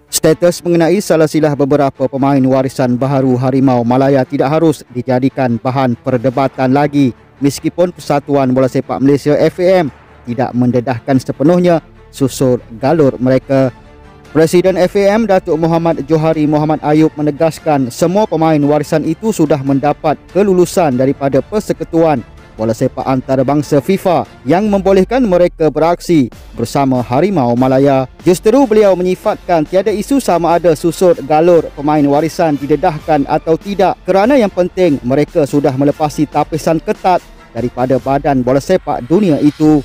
Status mengenai salasilah beberapa pemain warisan baharu Harimau Malaya tidak harus dijadikan bahan perdebatan lagi, meskipun Persatuan Bola Sepak Malaysia FAM tidak mendedahkan sepenuhnya susur galur mereka. Presiden FAM Datuk Muhammad Johari Muhammad Ayub menegaskan semua pemain warisan itu sudah mendapat kelulusan daripada Persekutuan Bola Sepak Antarabangsa FIFA yang membolehkan mereka beraksi bersama Harimau Malaya. Justeru beliau menyifatkan tiada isu sama ada susur galur pemain warisan didedahkan atau tidak, kerana yang penting mereka sudah melepasi tapisan ketat daripada Badan Bola Sepak Dunia itu.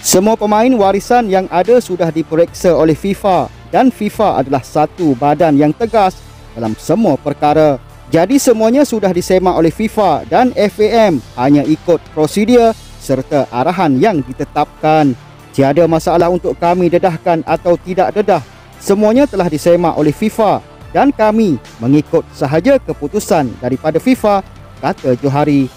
Semua pemain warisan yang ada sudah diperiksa oleh FIFA dan FIFA adalah satu badan yang tegas dalam semua perkara. Jadi semuanya sudah disemak oleh FIFA dan FAM, hanya ikut prosedur serta arahan yang ditetapkan. Tiada masalah untuk kami dedahkan atau tidak dedah. Semuanya telah disemak oleh FIFA dan kami mengikut sahaja keputusan daripada FIFA, kata Johari.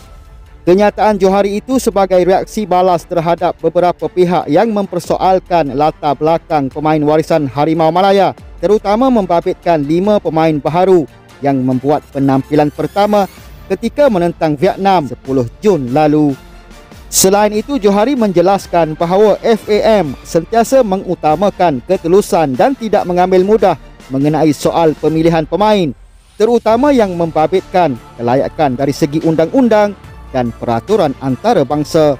Kenyataan Johari itu sebagai reaksi balas terhadap beberapa pihak yang mempersoalkan latar belakang pemain warisan Harimau Malaya, terutama membabitkan 5 pemain baharu yang membuat penampilan pertama ketika menentang Vietnam 10 Jun lalu. Selain itu, Johari menjelaskan bahawa FAM sentiasa mengutamakan ketelusan dan tidak mengambil mudah mengenai soal pemilihan pemain, terutama yang membabitkan kelayakan dari segi undang-undang dan peraturan antarabangsa.